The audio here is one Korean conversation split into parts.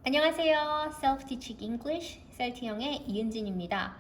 안녕하세요. Self-Teaching English 셀티형의 이은진입니다.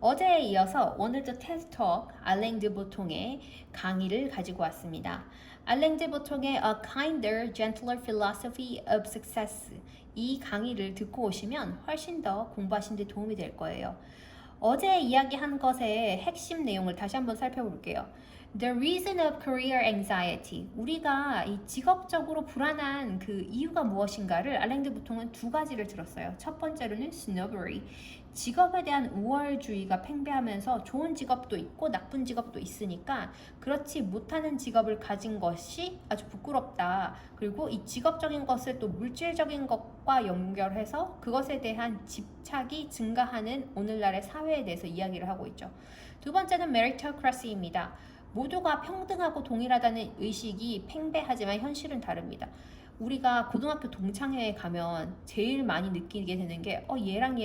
어제에 이어서 오늘도 테스트톡 알랭 드 보통의 강의를 가지고 왔습니다. 알랭 드 보통의 A Kinder, Gentler Philosophy of Success 이 강의를 듣고 오시면 훨씬 더 공부하신 데 도움이 될 거예요. 어제 이야기한 것의 핵심 내용을 다시 한번 살펴볼게요. The reason of career anxiety. 우리가 이 직업적으로 불안한 그 이유가 무엇인가를 알랭드 보통은 두 가지를 들었어요. 첫 번째로는 snobbery. 직업에 대한 우월주의가 팽배하면서 좋은 직업도 있고 나쁜 직업도 있으니까 그렇지 못하는 직업을 가진 것이 아주 부끄럽다. 그리고 이 직업적인 것을 또 물질적인 것과 연결해서 그것에 대한 집착이 증가하는 오늘날의 사회에 대해서 이야기를 하고 있죠. 두 번째는 meritocracy입니다. 모두가 평등하고 동일하다는 의식이 팽배하지만 현실은 다릅니다. 우리가 고등학교 동창회에 가면 제일 많이 느끼게 되는 게 얘랑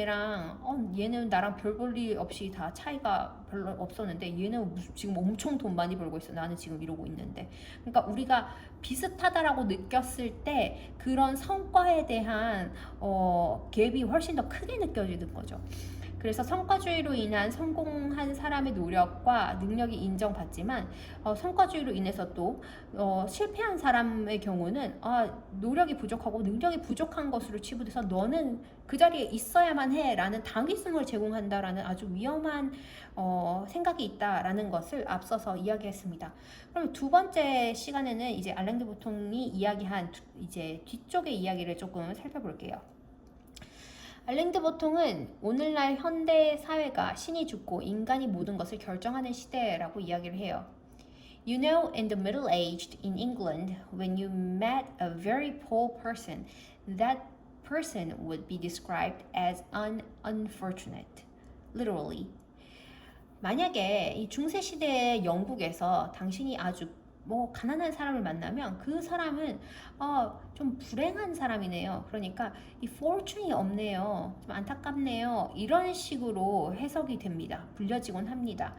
얘는 나랑 별 볼 일 없이 다 차이가 별로 없었는데 얘는 지금 엄청 돈 많이 벌고 있어. 나는 지금 이러고 있는데. 그러니까 우리가 비슷하다라고 느꼈을 때 그런 성과에 대한 갭이 훨씬 더 크게 느껴지는 거죠. 그래서 성과주의로 인한 성공한 사람의 노력과 능력이 인정받지만 성과주의로 인해서 또 실패한 사람의 경우는 노력이 부족하고 능력이 부족한 것으로 치부돼서 너는 그 자리에 있어야만 해라는 당위성을 제공한다라는 아주 위험한 생각이 있다라는 것을 앞서서 이야기했습니다. 그럼 두 번째 시간에는 이제 알랭 드 보통이 이야기한 이제 뒤쪽의 이야기를 조금 살펴볼게요. 알랭 드 보통은 오늘날 현대 사회가 신이 죽고 인간이 모든 것을 결정하는 시대라고 이야기를 해요. You know, in the middle-aged in England, when you met a very poor person, that person would be described as unfortunate, literally. 만약에 이 중세 시대의 영국에서 당신이 아주 가난한 사람을 만나면 그 사람은 좀 불행한 사람이네요. 그러니까 이 fortune이 없네요. 좀 안타깝네요. 이런 식으로 해석이 됩니다. 불려지곤 합니다.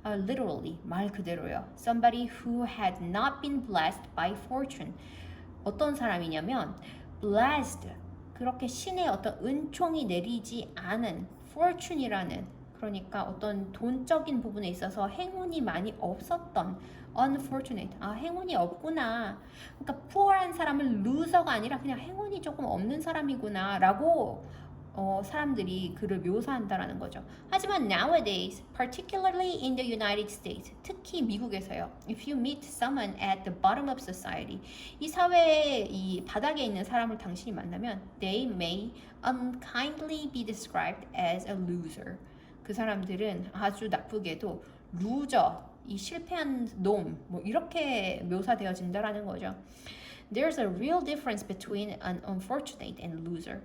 Literally 말 그대로요. Somebody who had not been blessed by fortune. 어떤 사람이냐면 blessed 그렇게 신의 어떤 은총이 내리지 않은 fortune이라는 그러니까 어떤 돈적인 부분에 있어서 행운이 많이 없었던 unfortunate. 행운이 없구나. 그러니까 poor한 사람은 loser가 아니라 그냥 행운이 조금 없는 사람이구나 라고 사람들이 그를 묘사한다라는 거죠. 하지만 nowadays, particularly in the United States, 특히 미국에서요. If you meet someone at the bottom of society, 이 사회의 이 바닥에 있는 사람을 당신이 만나면 they may unkindly be described as a loser. 그 사람들은 아주 나쁘게도 루저, 이 실패한 놈, 이렇게 묘사되어진다라는 거죠. There's a real difference between an unfortunate and loser.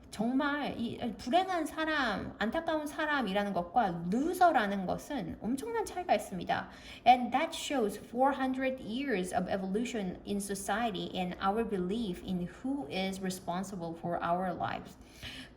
정말 이 불행한 사람, 안타까운 사람이라는 것과 loser라는 것은 엄청난 차이가 있습니다. And that shows 400 years of evolution in society and our belief in who is responsible for our lives.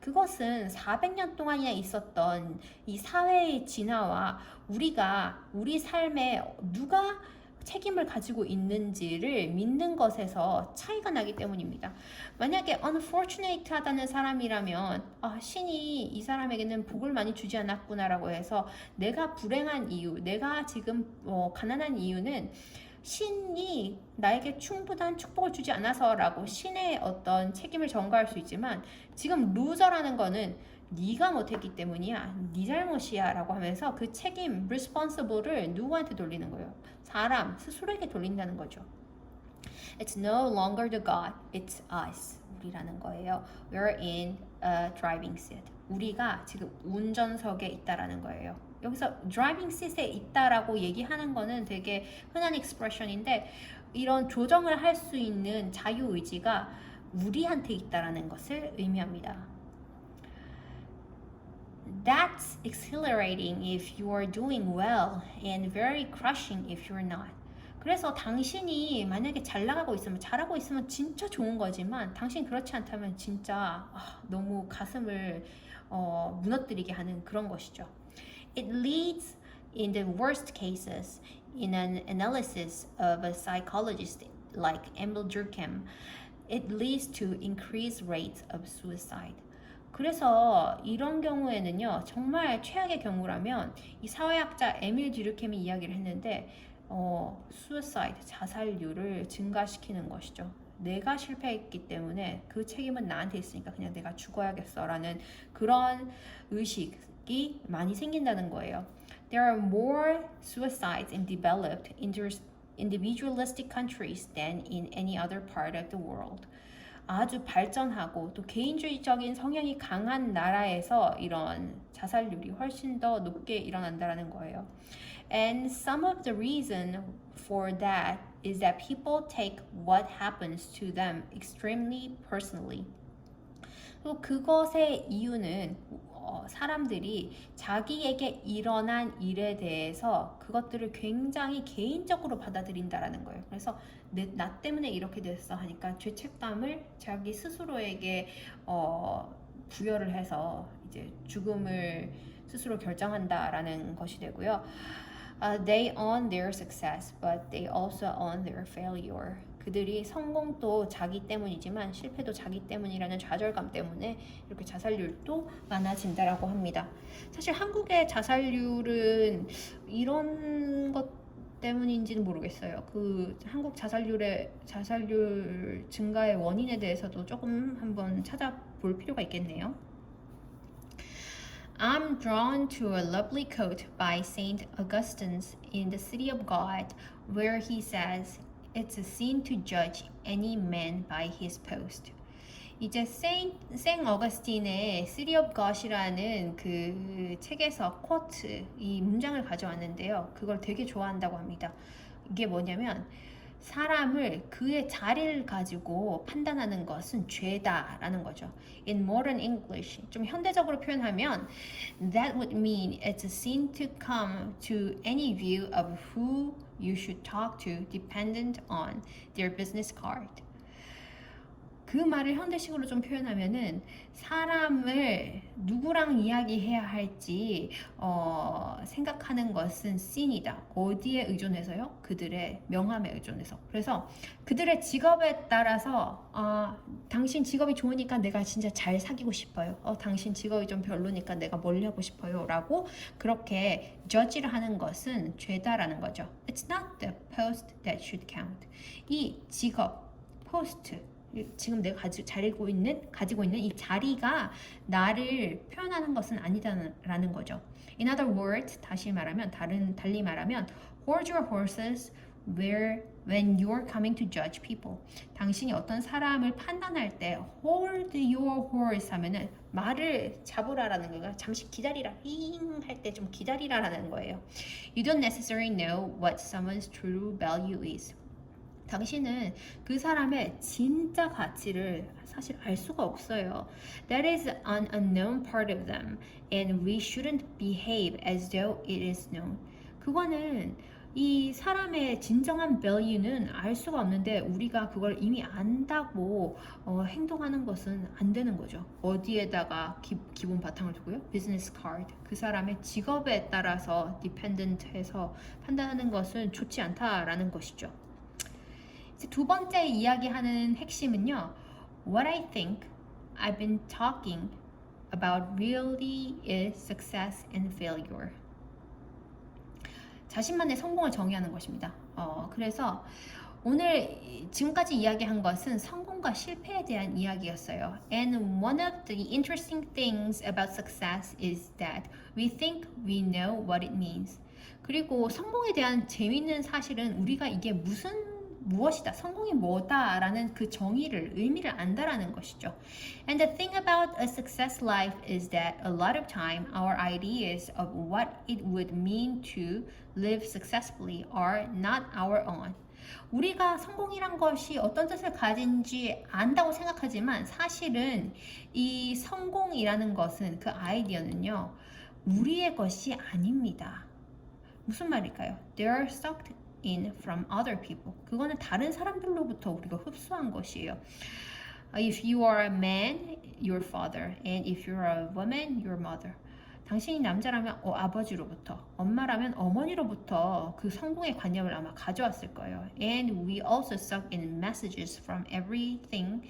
그것은 400년 동안이나 있었던 이 사회의 진화와 우리가 우리 삶에 누가 책임을 가지고 있는지를 믿는 것에서 차이가 나기 때문입니다. 만약에 unfortunate 하다는 사람이라면 신이 이 사람에게는 복을 많이 주지 않았구나라고 해서 내가 불행한 이유, 내가 지금 가난한 이유는 신이 나에게 충분한 축복을 주지 않아서라고 신의 어떤 책임을 전가할 수 있지만 지금 루저라는 거는 네가 못했기 때문이야, 네 잘못이야 라고 하면서 그 책임, responsible를 누구한테 돌리는 거예요? 사람, 스스로에게 돌린다는 거죠. It's no longer the God, it's us. 우리라는 거예요. We're in a driving seat. 우리가 지금 운전석에 있다라는 거예요. 여기서 driving seat에 있다라고 얘기하는 거는 되게 흔한 expression인데 이런 조정을 할 수 있는 자유의지가 우리한테 있다라는 것을 의미합니다. That's exhilarating if you are doing well and very crushing if you're not. 그래서 당신이 만약에 잘 나가고 있으면 잘하고 있으면 진짜 좋은 거지만 당신 그렇지 않다면 진짜 너무 가슴을 무너뜨리게 하는 그런 것이죠. It leads in the worst cases in an analysis of a psychologist like Emil Durkheim it leads to increased rates of suicide. 그래서 이런 경우에는요, 정말 최악의 경우라면 이 사회학자 에밀 듀르켐이 이야기를 했는데, suicide, 자살률을 증가시키는 것이죠. 내가 실패했기 때문에 그 책임은 나한테 있으니까 그냥 내가 죽어야겠어라는 그런 의식이 많이 생긴다는 거예요. There are more suicides in developed individualistic countries than in any other part of the world. 아주 발전하고 또 개인주의적인 성향이 강한 나라에서 이런 자살률이 훨씬 더 높게 일어난다는 거예요. And some of the reason for that is that people take what happens to them extremely personally. 또 그것의 이유는 사람들이 자기에게 일어난 일에 대해서 그것들을 굉장히 개인적으로 받아들인다라는 거예요. 그래서 나 때문에 이렇게 됐어 하니까 죄책감을 자기 스스로에게 부여를 해서 이제 죽음을 스스로 결정한다라는 것이 되고요. They own their success, but they also own their failure. 그들이 성공도 자기 때문이지만 실패도 자기 때문이라는 좌절감 때문에 이렇게 자살률도 많아진다라고 합니다. 사실 한국의 자살률은 이런 것 때문인지는 모르겠어요. 그 한국 자살률 증가의 원인에 대해서도 조금 한번 찾아볼 필요가 있겠네요. I'm drawn to a lovely quote by Saint Augustine in the City of God, where he says, "It's a sin to judge any man by his post." 이제 생 어거스틴의 City of God이라는 그 책에서 쿼트 이 문장을 가져왔는데요. 그걸 되게 좋아한다고 합니다. 이게 뭐냐면 사람을 그의 자리를 가지고 판단하는 것은 죄다라는 거죠. In modern English, 좀 현대적으로 표현하면 that would mean it's a sin to come to any view of who you should talk to dependent on their business card. 그 말을 현대식으로 좀 표현하면은 사람을 누구랑 이야기해야 할지 생각하는 것은 씬이다. 어디에 의존해서요? 그들의 명함에 의존해서. 그래서 그들의 직업에 따라서 당신 직업이 좋으니까 내가 진짜 잘 사귀고 싶어요. 당신 직업이 좀 별로니까 내가 멀리 하고 싶어요. 라고 그렇게 저지를 하는 것은 죄다라는 거죠. It's not the post that should count. 이 직업, 포스트 지금 내가 가지고 있는 이 자리가 나를 표현하는 것은 아니다라는 거죠. In other words, 달리 말하면, hold your horses when you're coming to judge people. 당신이 어떤 사람을 판단할 때 hold your horse 하면은 말을 잡으라라는 거예요. 잠시 기다리라, 할 때 좀 기다리라라는 거예요. You don't necessarily know what someone's true value is. 당신은 그 사람의 진짜 가치를 사실 알 수가 없어요. That is an unknown part of them, and we shouldn't behave as though it is known. 그거는 이 사람의 진정한 value는 알 수가 없는데 우리가 그걸 이미 안다고 행동하는 것은 안 되는 거죠. 어디에다가 기본 바탕을 두고요? Business card. 그 사람의 직업에 따라서 dependent해서 판단하는 것은 좋지 않다라는 것이죠. 두 번째 이야기하는 핵심은요. What I think I've been talking about really is success and failure. 자신만의 성공을 정의하는 것입니다. 그래서 오늘 지금까지 이야기한 것은 성공과 실패에 대한 이야기였어요. And one of the interesting things about success is that we think we know what it means. 그리고 성공에 대한 재미있는 사실은 우리가 이게 무엇이다, 성공이 뭐다라는 그 의미를 안다라는 것이죠. And the thing about a success life is that a lot of time our ideas of what it would mean to live successfully are not our own. 우리가 성공이란 것이 어떤 뜻을 가진지 안다고 생각하지만 사실은 이 성공이라는 것은 그 아이디어는요 우리의 것이 아닙니다. 무슨 말일까요? They are sucked in from other people. 그거는 다른 사람들로부터 우리가 흡수한 것이에요. If you are a man, your father, and if you're a woman, your mother. 당신이 남자라면 아버지로부터, 엄마라면 어머니로부터 그 성공의 관념을 아마 가져왔을 거예요. And we also suck in messages from everything,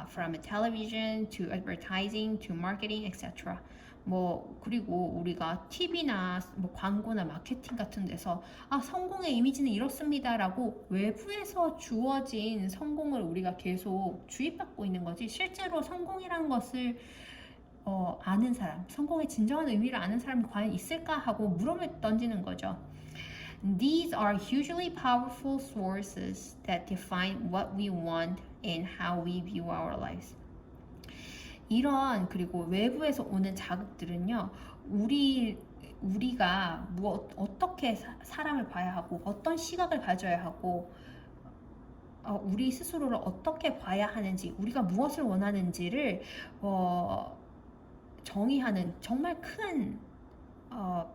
from television to advertising to marketing, etc. 뭐 그리고 우리가 TV나 뭐 광고나 마케팅 같은 데서 성공의 이미지는 이렇습니다라고 외부에서 주어진 성공을 우리가 계속 주입받고 있는 거지, 실제로 성공이란 것을 아는 사람, 성공의 진정한 의미를 아는 사람이 과연 있을까 하고 물음을 던지는 거죠. These are hugely powerful sources that define what we want and how we view our lives. 이런 그리고 외부에서 오는 자극들은요, 우리가 어떻게 사람을 봐야 하고 어떤 시각을 가져야 하고 우리 스스로를 어떻게 봐야 하는지, 우리가 무엇을 원하는지를 정의하는 정말 큰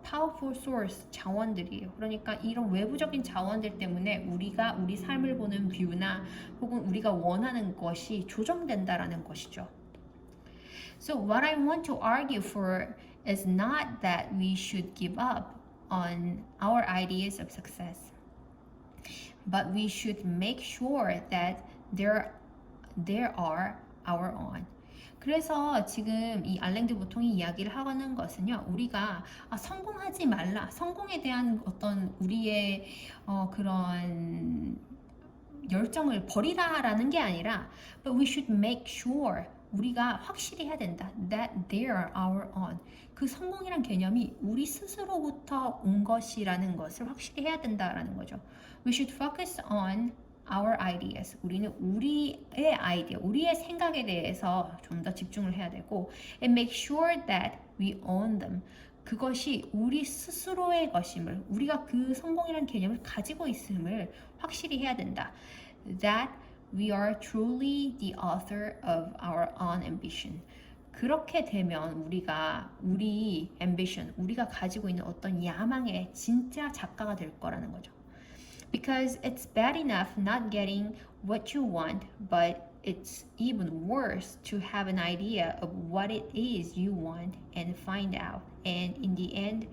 powerful source 자원들이에요. 그러니까 이런 외부적인 자원들 때문에 우리가 우리 삶을 보는 뷰나 혹은 우리가 원하는 것이 조정된다라는 것이죠. So what I want to argue for is not that we should give up on our ideas of success, but we should make sure that they are our own. 그래서 지금 이 알랭드 보통이 이야기를 하는 것은요, 우리가 성공하지 말라, 성공에 대한 어떤 우리의 그런 열정을 버리라라는 게 아니라, but we should make sure, 우리가 확실히 해야 된다, that they are our own. 그 성공이란 개념이 우리 스스로부터 온 것이라는 것을 확실히 해야 된다라는 거죠. We should focus on our ideas. 우리는 우리의 아이디어, 우리의 생각에 대해서 좀 더 집중을 해야 되고, and make sure that we own them. 그것이 우리 스스로의 것임을, 우리가 그 성공이라는 개념을 가지고 있음을 확실히 해야 된다. That we are truly the author of our own ambition. 그렇게 되면 우리 ambition, 우리가 가지고 있는 어떤 야망의 진짜 작가가 될 거라는 거죠. Because it's bad enough not getting what you want, but it's even worse to have an idea of what it is you want and find out, and in the end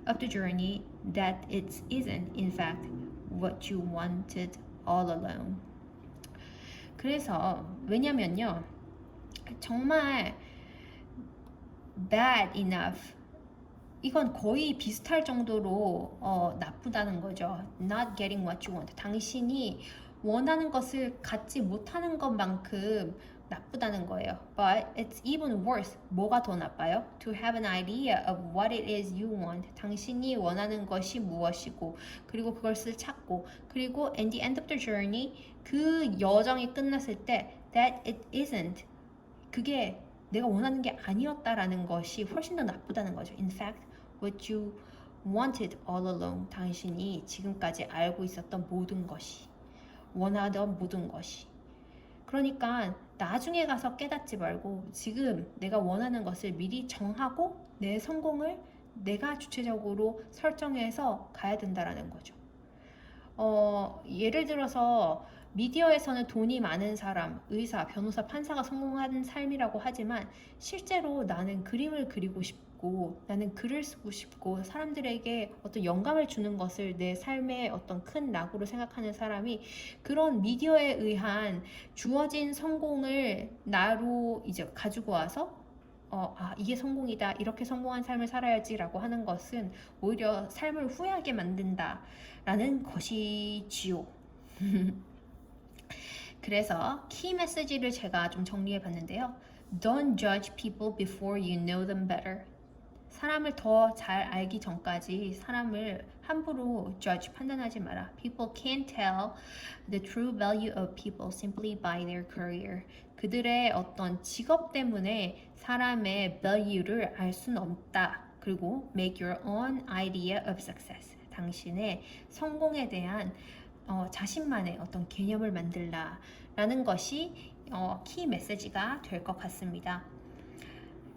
of the journey, that it isn't in fact what you wanted all along. 그래서 왜냐면요, 정말 bad enough, 이건 거의 비슷할 정도로 나쁘다는 거죠. Not getting what you want. 당신이 원하는 것을 갖지 못하는 것만큼 나쁘다는 거예요. But it's even worse. 뭐가 더 나빠요? To have an idea of what it is you want. 당신이 원하는 것이 무엇이고, 그리고 그것을 찾고, 그리고 at the end of the journey, 그 여정이 끝났을 때 that it isn't, 그게 내가 원하는 게 아니었다라는 것이 훨씬 더 나쁘다는 거죠. In fact, what you wanted all along. 당신이 지금까지 알고 있었던 모든 것이, 원하던 모든 것이. 그러니까 나중에 가서 깨닫지 말고 지금 내가 원하는 것을 미리 정하고 내 성공을 내가 주체적으로 설정해서 가야 된다라는 거죠. 예를 들어서 미디어에서는 돈이 많은 사람, 의사, 변호사, 판사가 성공한 삶이라고 하지만 실제로 나는 그림을 그리고 싶고, 나는 글을 쓰고 싶고, 사람들에게 어떤 영감을 주는 것을 내 삶의 어떤 큰 낙으로 생각하는 사람이 그런 미디어에 의한 주어진 성공을 나로 이제 가지고 와서 이게 성공이다, 이렇게 성공한 삶을 살아야지라고 하는 것은 오히려 삶을 후회하게 만든다라는 것이지요. 그래서 키 메시지를 제가 좀 정리해 봤는데요. Don't judge people before you know them better. 사람을 더 잘 알기 전까지 사람을 함부로 judge, 판단하지 마라. People can't tell the true value of people simply by their career. 그들의 어떤 직업 때문에 사람의 value를 알 수는 없다. 그리고 make your own idea of success. 당신의 성공에 대한 자신만의 어떤 개념을 만들라 라는 것이 키 메시지가 될 것 같습니다.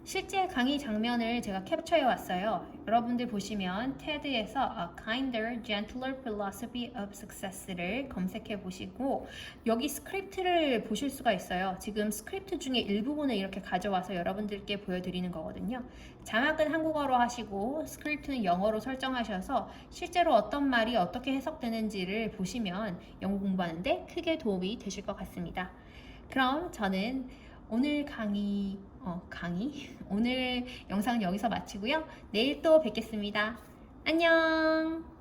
실제 강의 장면을 제가 캡처해 왔어요. 여러분들 보시면 TED에서 A Kinder, Gentler Philosophy of Success를 검색해 보시고 여기 스크립트를 보실 수가 있어요. 지금 스크립트 중에 일부분을 이렇게 가져와서 여러분들께 보여드리는 거거든요. 자막은 한국어로 하시고 스크립트는 영어로 설정하셔서 실제로 어떤 말이 어떻게 해석되는지를 보시면 영어 공부하는데 크게 도움이 되실 것 같습니다. 그럼 저는 오늘 오늘 영상은 여기서 마치고요. 내일 또 뵙겠습니다. 안녕!